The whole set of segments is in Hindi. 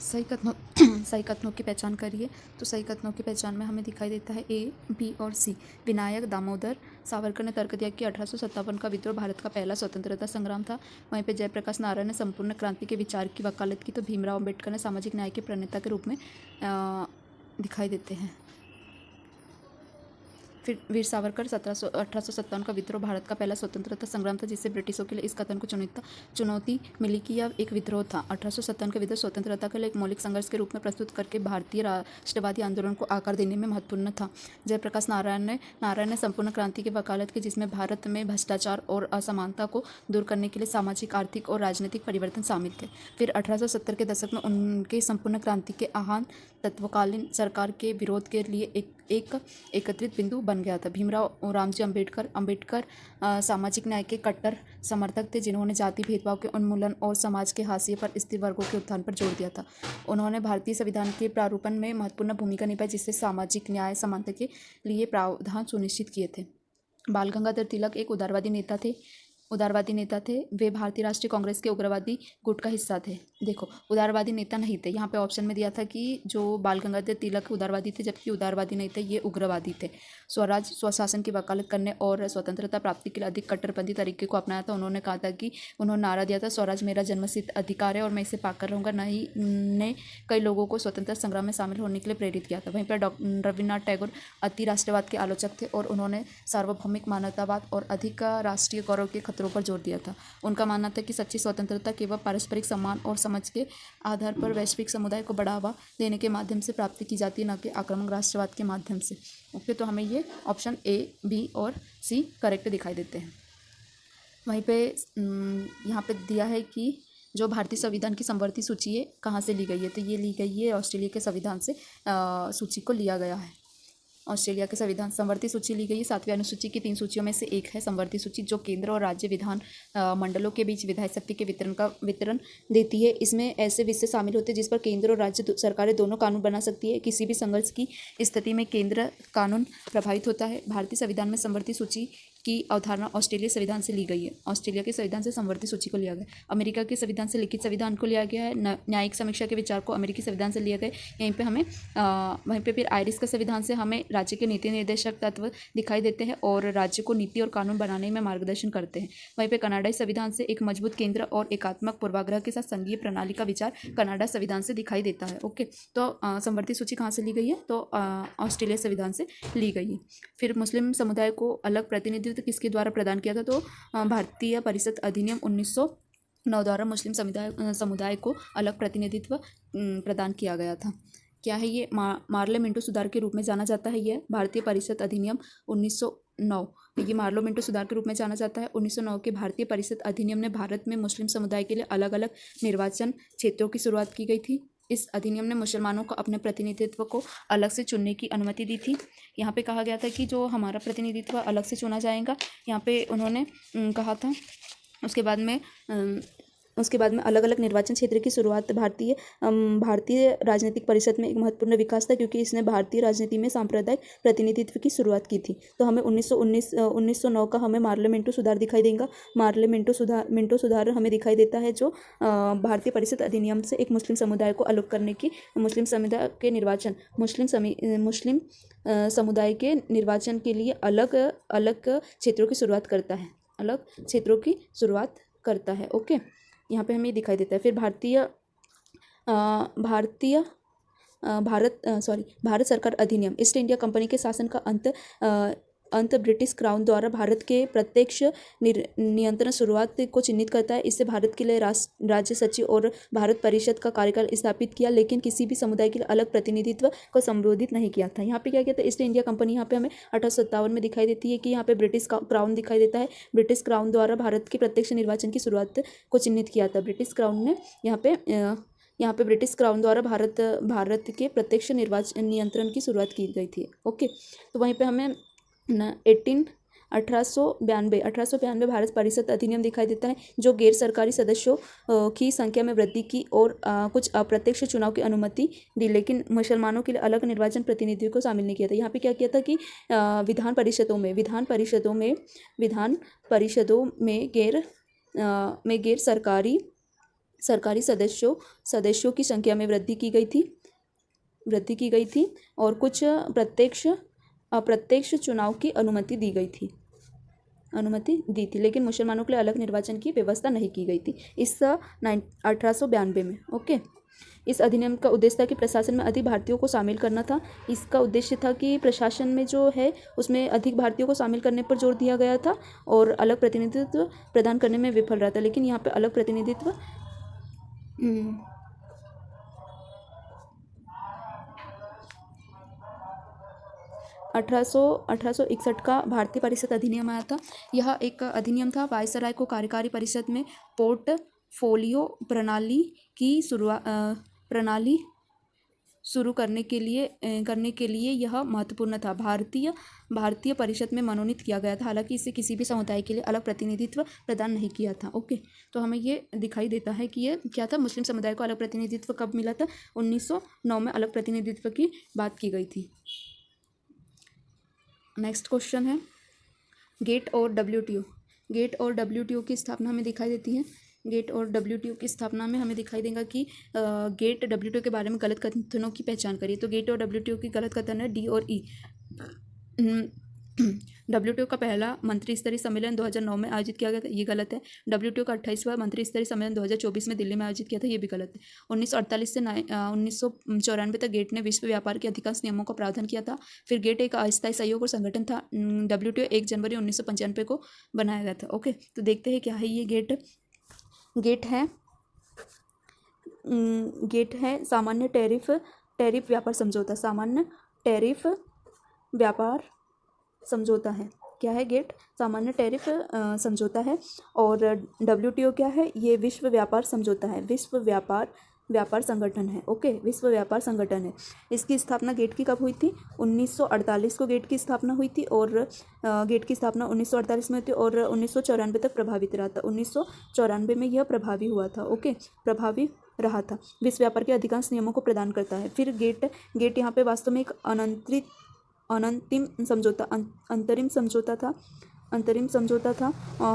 सही कथनों सही कथनों की पहचान करिए। तो सही कथनों की पहचान में हमें दिखाई देता है ए, बी और सी। विनायक दामोदर सावरकर ने तर्क दिया कि 1857 का विद्रोह भारत का पहला स्वतंत्रता संग्राम था। वहीं पे जयप्रकाश नारायण ने संपूर्ण क्रांति के विचार की वकालत की। तो भीमराव अम्बेडकर ने सामाजिक न्याय के प्रणेता के रूप में दिखाई देते हैं। फिर वीर सावरकर 1857 का विद्रोह भारत का पहला स्वतंत्रता संग्राम था, जिससे ब्रिटिशों के लिए इस कथन को चुनौती मिली कि यह एक विद्रोह था। 1857 का विद्रोह स्वतंत्रता के लिए एक मौलिक संघर्ष के रूप में प्रस्तुत करके भारतीय राष्ट्रवादी आंदोलन को आकार देने में महत्वपूर्ण था। जयप्रकाश नारायण ने संपूर्ण क्रांति की वकालत की, जिसमें भारत में भ्रष्टाचार और असमानता को दूर करने के लिए सामाजिक, आर्थिक और राजनीतिक परिवर्तन शामिल थे। फिर 1870 के दशक में उनके संपूर्ण क्रांति के आह्वान तत्कालीन सरकार के विरोध के लिए एक एकत्रित बिंदु बन गया था। भीमराव रामजी अम्बेडकर सामाजिक न्याय के कट्टर समर्थक थे, जिन्होंने जाति भेदभाव के उन्मूलन और समाज के हाशिए पर स्थित वर्गों के उत्थान पर जोर दिया था। उन्होंने भारतीय संविधान के प्रारूपण में महत्वपूर्ण भूमिका निभाई, जिससे सामाजिक न्याय समानता के लिए प्रावधान सुनिश्चित किए थे। बाल गंगाधर तिलक एक उदारवादी नेता थे। वे भारतीय राष्ट्रीय कांग्रेस के उग्रवादी गुट का हिस्सा थे। देखो, उदारवादी नेता नहीं थे। यहाँ पे ऑप्शन में दिया था कि जो बाल गंगाधर तिलक उदारवादी थे, जबकि उदारवादी नहीं थे, ये उग्रवादी थे। स्वराज स्वशासन की वकालत करने और स्वतंत्रता प्राप्ति के लिए अधिक कट्टरपंथी तरीके को अपनाया था। उन्होंने कहा था कि उन्होंने नारा दिया था, स्वराज मेरा जन्मसिद्ध अधिकार है और मैं इसे पाकर रहूँगा। नहीं ने कई लोगों को स्वतंत्रता संग्राम में शामिल होने के लिए प्रेरित किया था। वहीं पर रविन्द्रनाथ टैगोर अति राष्ट्रवाद के आलोचक थे और उन्होंने सार्वभौमिक मानवतावाद और अधिक राष्ट्रीय गौरव के खतरों पर जोर दिया था। उनका मानना था कि सच्ची स्वतंत्रता केवल पारस्परिक सम्मान और समझ के आधार पर वैश्विक समुदाय को बढ़ावा देने के माध्यम से प्राप्त की जाती है, न कि आक्रामक राष्ट्रवाद के माध्यम से। ओके, तो हमें ये ऑप्शन ए, बी और सी करेक्ट दिखाई देते हैं। वहीं पे यहाँ पे दिया है कि जो भारतीय संविधान की समवर्ती सूची है कहाँ से ली गई है, तो ये ली गई है ऑस्ट्रेलिया के संविधान से सूची को लिया गया है। ऑस्ट्रेलिया के संविधान समवर्ती सूची ली गई है। 7वीं अनुसूची की 3 सूचियों में से एक है समवर्ती सूची, जो केंद्र और राज्य विधान मंडलों के बीच विधायी शक्ति के वितरण देती है। इसमें ऐसे विषय शामिल होते हैं जिस पर केंद्र और राज्य सरकारें दोनों कानून बना सकती है। किसी भी संघर्ष की स्थिति में केंद्र कानून प्रभावित होता है। भारतीय संविधान में समवर्ती सूची की अवधारणा ऑस्ट्रेलिया संविधान से ली गई है। ऑस्ट्रेलिया के संविधान से समवर्ती सूची को लिया गया। अमेरिका के संविधान से लिखित संविधान को लिया गया है। न्यायिक समीक्षा के विचार को अमेरिकी संविधान से लिया गया। यहीं पे हमें वहीं पे फिर आयरिश के संविधान से हमें राज्य के नीति निर्देशक तत्व दिखाई देते हैं और राज्य को नीति और कानून बनाने में मार्गदर्शन करते हैं। वहीं पे कनाडाई संविधान से एक मजबूत केंद्र और एकात्मक पूर्वाग्रह के साथ संघीय प्रणाली का विचार कनाडा संविधान से दिखाई देता है। ओके, तो समवर्ती सूची कहाँ से ली गई है, तो ऑस्ट्रेलिया संविधान से ली गई है। फिर मुस्लिम समुदाय को अलग प्रतिनिधित्व किसके द्वारा प्रदान किया था, तो भारतीय परिषद अधिनियम 1909 द्वारा मुस्लिम समुदाय को अलग प्रतिनिधित्व प्रदान किया गया था। क्या है ये, मार्ले मिंटो सुधार के रूप में जाना जाता है। यह भारतीय परिषद अधिनियम 1909, ये मार्लो मिंटो सुधार के रूप में जाना जाता है। 1909 के भारतीय परिषद अधिनियम ने भारत में मुस्लिम समुदाय के लिए अलग अलग निर्वाचन क्षेत्रों की शुरुआत की गई थी। इस अधिनियम ने मुसलमानों को अपने प्रतिनिधित्व को अलग से चुनने की अनुमति दी थी। यहाँ पे कहा गया था कि जो हमारा प्रतिनिधित्व अलग से चुना जाएगा, यहाँ पे उन्होंने कहा था। उसके बाद में अलग अलग निर्वाचन क्षेत्र की शुरुआत भारतीय राजनीतिक परिषद में एक महत्वपूर्ण विकास था, क्योंकि इसने भारतीय राजनीति में सांप्रदायिक प्रतिनिधित्व की शुरुआत की थी। तो हमें 1909 का हमें मार्ले मिंटो सुधार दिखाई देगा। मार्ले मिंटो सुधार हमें दिखाई देता है, जो भारतीय परिषद अधिनियम से एक मुस्लिम समुदाय को अलग करने की, मुस्लिम समुदाय के निर्वाचन के लिए अलग क्षेत्रों की शुरुआत करता है। ओके, यहाँ पे हमें दिखाई देता है। फिर भारत सरकार अधिनियम ईस्ट इंडिया कंपनी के शासन का अंत ब्रिटिश क्राउन द्वारा भारत के प्रत्यक्ष नियंत्रण शुरुआत को चिन्हित करता है। इससे भारत के लिए राज्य सचिव और भारत परिषद का कार्यकाल स्थापित किया, लेकिन किसी भी समुदाय के लिए अलग प्रतिनिधित्व को संबोधित नहीं किया था। यहाँ पे क्या किया था, ईस्ट इंडिया कंपनी यहाँ पे हमें 1857 में दिखाई देती है कि यहाँ पे ब्रिटिश क्राउन दिखाई देता है। ब्रिटिश क्राउन द्वारा भारत के प्रत्यक्ष निर्वाचन की शुरुआत को चिन्हित किया था। ब्रिटिश क्राउन ने यहाँ पे ब्रिटिश क्राउन द्वारा भारत के प्रत्यक्ष निर्वाचन नियंत्रण की शुरुआत की गई थी। ओके, तो वहीं पे हमें 1892 भारत परिषद अधिनियम दिखाई देता है, जो गैर सरकारी सदस्यों की संख्या में वृद्धि की और कुछ अप्रत्यक्ष चुनाव की अनुमति दी, लेकिन मुसलमानों के लिए अलग निर्वाचन प्रतिनिधियों को शामिल नहीं किया था। यहाँ पे क्या किया था कि विधान परिषदों में गैर सरकारी सरकारी सदस्यों की संख्या में वृद्धि की गई थी और कुछ प्रत्यक्ष अप्रत्यक्ष चुनाव की अनुमति दी थी, लेकिन मुसलमानों के लिए अलग निर्वाचन की व्यवस्था नहीं की गई थी इस 1892 में। ओके, इस अधिनियम का उद्देश्य था कि प्रशासन में अधिक भारतीयों को शामिल करना था। इसका उद्देश्य था कि प्रशासन में जो है उसमें अधिक भारतीयों को शामिल करने पर जोर दिया गया था और अलग प्रतिनिधित्व प्रदान करने में विफल रहा था। लेकिन यहाँ पे अलग प्रतिनिधित्व 1861 का भारतीय परिषद अधिनियम आया था। यह एक अधिनियम था वायसराय को कार्यकारी परिषद में पोर्टफोलियो प्रणाली शुरू करने के लिए यह महत्वपूर्ण था। भारतीय परिषद में मनोनीत किया गया था, हालांकि इसे किसी भी समुदाय के लिए अलग प्रतिनिधित्व प्रदान नहीं किया था। ओके, तो हमें ये दिखाई देता है कि ये क्या था, मुस्लिम समुदाय को अलग प्रतिनिधित्व कब मिला था, 1909 में अलग प्रतिनिधित्व की बात की गई थी। नेक्स्ट क्वेश्चन है गेट और डब्ल्यूटीओ की स्थापना हमें दिखाई देती है। गेट और डब्ल्यूटीओ की स्थापना में हमें दिखाई देगा कि गेट डब्ल्यूटीओ के बारे में गलत कथनों की पहचान करिए। तो गेट और डब्ल्यूटीओ की गलत कथन है डी और ई। डब्ल्यूटीओ का पहला मंत्री स्तरीय सम्मेलन 2009 में आयोजित किया गया था, ये गलत है। डब्ल्यूटीओ का 28वां मंत्री स्तरीय सम्मेलन 2024 में दिल्ली में आयोजित किया था, ये भी गलत है। 1948 से 1994 तक गेट ने विश्व व्यापार के अधिकांश नियमों का प्रावधान किया था। फिर गेट एक अस्थायी सहयोग और संगठन था। डब्ल्यूटीओ 1 जनवरी 1995 को बनाया गया था। ओके, तो देखते हैं क्या है ये गेट है सामान्य टैरिफ व्यापार समझौता। सामान्य टैरिफ व्यापार समझौता है। क्या है गेट? सामान्य टैरिफ समझौता है। और डब्ल्यूटीओ क्या है? ये विश्व व्यापार समझौता है, विश्व व्यापार संगठन है। ओके, विश्व व्यापार संगठन है। इसकी स्थापना गेट की कब हुई थी? 1948 को गेट की स्थापना हुई थी और गेट की स्थापना 1948 में हुई थी और 1994 तक प्रभावित रहा था। 1994 में यह प्रभावी हुआ था। ओके, प्रभावी रहा था। विश्व व्यापार के अधिकांश नियमों को प्रदान करता है। फिर गेट यहाँ पे वास्तव में एक अंतरिम समझौता था।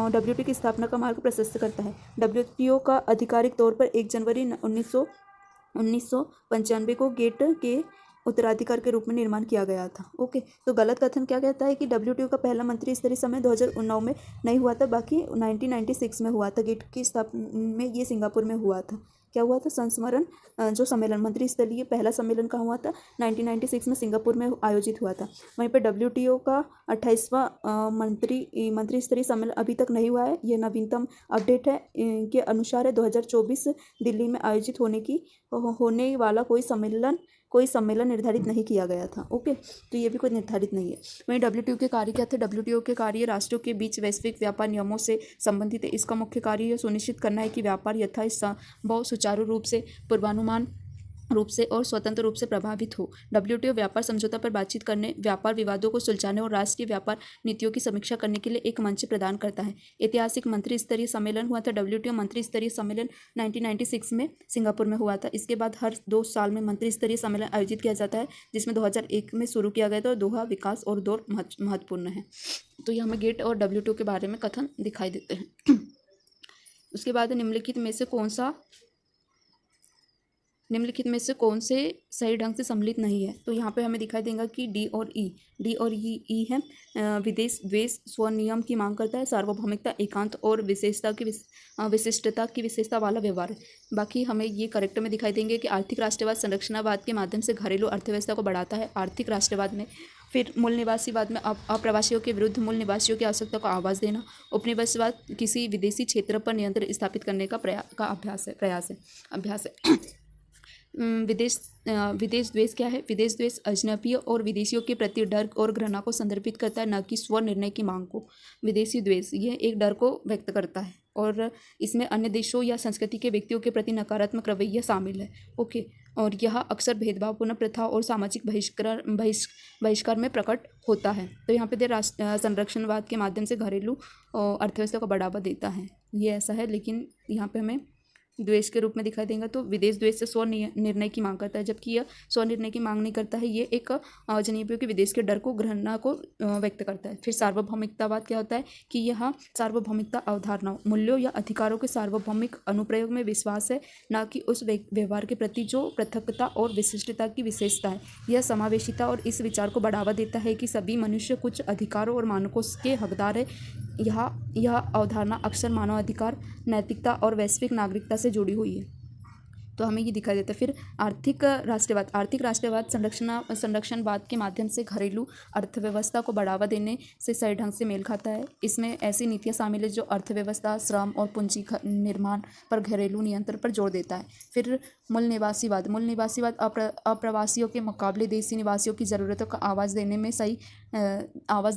डब्ल्यूटीओ की स्थापना का मार्ग प्रशस्त करता है। डब्ल्यूटीओ का आधिकारिक तौर पर 1 जनवरी 1995 को गेट के उत्तराधिकार के रूप में निर्माण किया गया था। ओके, तो गलत कथन क्या कहता है कि डब्ल्यूटीओ का पहला मंत्री स्तरीय सम्मेलन 2009 में नहीं हुआ था, बाकी 1996 में हुआ था। गेट की स्थापना में ये सिंगापुर में हुआ था। क्या हुआ था? संस्मरण जो सम्मेलन मंत्री स्तरीय पहला सम्मेलन कहाँ हुआ था? 1996 में सिंगापुर में आयोजित हुआ था। वहीं पर डब्ल्यूटीओ का 28वां मंत्री स्तरीय सम्मेलन अभी तक नहीं हुआ है। ये नवीनतम अपडेट है। के अनुसार है 2024 दिल्ली में आयोजित होने वाला कोई सम्मेलन निर्धारित नहीं किया गया था। ओके, तो ये भी कोई निर्धारित नहीं है। वहीं डब्ल्यूटीओ के कार्य क्या थे? डब्ल्यूटीओ के कार्य राष्ट्रों के बीच वैश्विक व्यापार नियमों से संबंधित है। इसका मुख्य कार्य यह सुनिश्चित करना है कि व्यापार यथासंभव सुचारू रूप से, पूर्वानुमान रूप से और स्वतंत्र रूप से प्रभावित हो। डब्ल्यूटीओ व्यापार समझौता पर बातचीत करने, व्यापार विवादों को सुलझाने और राष्ट्रीय व्यापार नीतियों की समीक्षा करने के लिए एक मंच प्रदान करता है। ऐतिहासिक मंत्री स्तरीय सम्मेलन हुआ था। डब्ल्यूटीओ मंत्री स्तरीय सम्मेलन 1996 में सिंगापुर में हुआ था। इसके बाद हर 2 साल में मंत्री स्तरीय सम्मेलन आयोजित किया जाता है, जिसमें 2001 में शुरू किया गया था। दोहा विकास और दौर महत्वपूर्ण है। तो ये हमें गेट और डब्ल्यूटीओ के बारे में कथन दिखाई देते हैं। उसके बाद निम्नलिखित में से कौन से सही ढंग से सम्मिलित नहीं है? तो यहाँ पे हमें दिखाई देगा कि डी और ई है। विदेश द्वेष स्वनियम की मांग करता है। सार्वभौमिकता, एकांत और विशिष्टता की विशेषता वाला व्यवहार है। बाकी हमें ये करेक्ट में दिखाई देंगे कि आर्थिक राष्ट्रवाद संरचनावाद के माध्यम से घरेलू अर्थव्यवस्था को बढ़ाता है। आर्थिक राष्ट्रवाद में फिर मूल निवासीवाद में अप्रवासियों के विरुद्ध मूल निवासियों की आवश्यकता को आवाज़ देना। उपनिवेशवाद किसी विदेशी क्षेत्र पर नियंत्रण स्थापित करने का प्रयास है। विदेश द्वेष क्या है? विदेश द्वेष अजनबियों और विदेशियों के प्रति डर और घृणा को संदर्भित करता है, न कि स्व निर्णय की मांग को। विदेशी द्वेष ये एक डर को व्यक्त करता है और इसमें अन्य देशों या संस्कृति के व्यक्तियों के प्रति नकारात्मक रवैया शामिल है। ओके, और यह अक्सर भेदभावपूर्ण प्रथा और सामाजिक बहिष्कार में प्रकट होता है। तो यहाँ पे संरक्षणवाद के माध्यम से घरेलू अर्थव्यवस्था को बढ़ावा देता है, ये ऐसा है। लेकिन यहाँ पे हमें द्वेष के रूप में दिखाई देगा। तो विदेश द्वेष से स्व निर्णय की मांग करता है, जबकि यह स्व निर्णय की मांग नहीं करता है। ये एक जनेबियों के विदेश के डर को, घृणा को व्यक्त करता है। फिर सार्वभौमिकतावाद क्या होता है कि यह सार्वभौमिकता अवधारणा मूल्यों या अधिकारों के सार्वभौमिक अनुप्रयोग में विश्वास है, न कि उस व्यवहार के प्रति जो पृथकता और विशिष्टता की विशेषता है। यह समावेशिता और इस विचार को बढ़ावा देता है कि सभी मनुष्य कुछ अधिकारों और मानकों के हकदार है। यह अवधारणा अक्सर मानवाधिकार, नैतिकता और वैश्विक नागरिकता से जुड़ी हुई है। तो हमें ये दिखाई देता है। फिर आर्थिक राष्ट्रवाद संरक्षणवाद के माध्यम से घरेलू अर्थव्यवस्था को बढ़ावा देने से सही ढंग से मेल खाता है। इसमें ऐसी नीतियाँ शामिल है जो अर्थव्यवस्था, श्रम और पूंजी निर्माण पर घरेलू नियंत्रण पर जोर देता है। फिर मूल निवासीवाद अप्रवासियों के मुकाबले देशी निवासियों की ज़रूरतों का आवाज़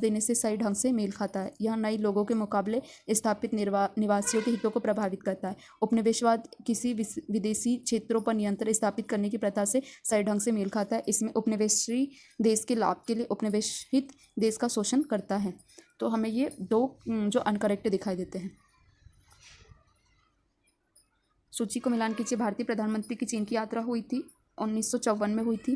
देने से सही ढंग से मेल खाता है। यह नए लोगों के मुकाबले स्थापित निवासियों के हितों को प्रभावित करता है। उपनिवेशवाद किसी विदेशी क्षेत्रों पर नियंत्रण स्थापित करने की प्रथा से सही ढंग से मेल खाता है। इसमें उपनिवेशी देश के लाभ के लिए उपनिवेशित देश का शोषण करता है। तो हमें ये दो जो अनकरेक्ट दिखाई देते हैं। सूची को मिलान कीजिए। भारतीय प्रधानमंत्री की चीन की यात्रा हुई थी 1954 में हुई थी,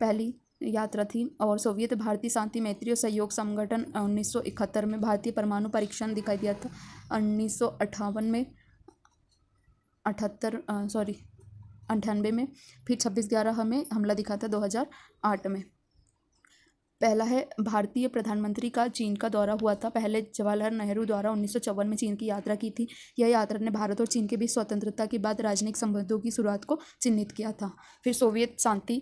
पहली यात्रा थी। और सोवियत भारतीय शांति मैत्री और सहयोग संगठन 1971 में। भारतीय परमाणु परीक्षण दिखाई दिया था 1958 में, 98 में। फिर 26/11 हमें हमला दिखा था 2008 में। पहला है भारतीय प्रधानमंत्री का चीन का दौरा हुआ था। पहले जवाहरलाल नेहरू द्वारा 1954 में चीन की यात्रा की थी। यह यात्रा ने भारत और चीन के बीच स्वतंत्रता के बाद राजनयिक संबंधों की शुरुआत को चिन्हित किया था। फिर सोवियत शांति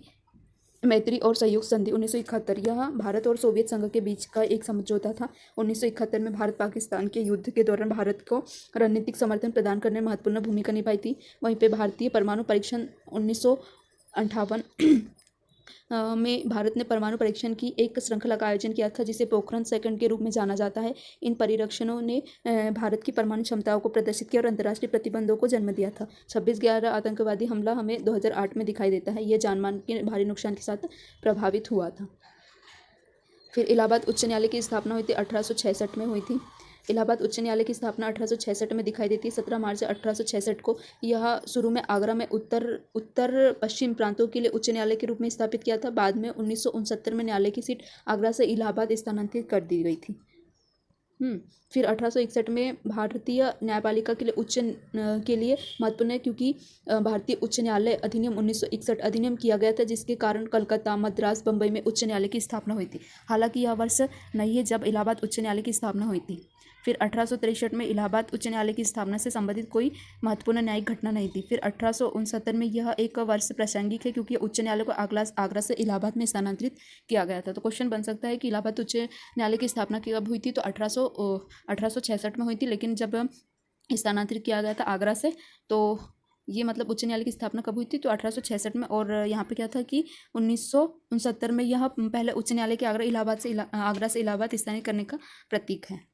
मैत्री और सहयोग संधि 1971, यह भारत और सोवियत संघ के बीच का एक समझौता था। 1971 में भारत पाकिस्तान के युद्ध के दौरान भारत को रणनीतिक समर्थन प्रदान करने में महत्वपूर्ण भूमिका निभाई थी। वहीं पे भारतीय परमाणु परीक्षण 1958 में भारत ने परमाणु परीक्षण की एक श्रृंखला का आयोजन किया था, जिसे पोखरण सेकंड के रूप में जाना जाता है। इन परीक्षणों ने भारत की परमाणु क्षमताओं को प्रदर्शित किया और अंतर्राष्ट्रीय प्रतिबंधों को जन्म दिया था। 26/11 आतंकवादी हमला हमें 2008 में दिखाई देता है। यह जानमाल के भारी नुकसान के साथ प्रभावित हुआ था। फिर इलाहाबाद उच्च न्यायालय की स्थापना हुई थी 1866 में हुई थी। इलाहाबाद उच्च न्यायालय की स्थापना 1866 में दिखाई देती है। 17 मार्च 1866 को यह शुरू में आगरा में उत्तर पश्चिम प्रांतों के लिए उच्च न्यायालय के रूप में स्थापित किया था। बाद में 1969 में न्यायालय की सीट आगरा से इलाहाबाद स्थानांतरित कर दी गई थी। फिर 1861 में भारतीय न्यायपालिका के लिए महत्वपूर्ण है, क्योंकि भारतीय उच्च न्यायालय अधिनियम 1961 अधिनियम किया गया था, जिसके कारण कलकत्ता, मद्रास, बम्बई में उच्च न्यायालय की स्थापना हुई थी। हालांकि यह वर्ष नहीं है जब इलाहाबाद उच्च न्यायालय की स्थापना हुई थी। फिर 1863 में इलाहाबाद उच्च न्यायालय की स्थापना से संबंधित कोई महत्वपूर्ण न्यायिक घटना नहीं थी। फिर 1869 में यह एक वर्ष प्रासंगिक है, क्योंकि उच्च न्यायालय को आगरा से इलाहाबाद में स्थानांतरित किया गया था। तो क्वेश्चन बन सकता है कि इलाहाबाद उच्च न्यायालय की स्थापना कब हुई थी, तो 1866 में हुई थी। लेकिन जब स्थानांतरित किया गया था आगरा से, तो ये मतलब उच्च न्यायालय की स्थापना कब हुई थी, तो 1866 में। और यहाँ पे क्या था कि 1969 में यह पहले उच्च न्यायालय के आगरा से इलाहाबाद स्थानांतरित करने का प्रतीक है।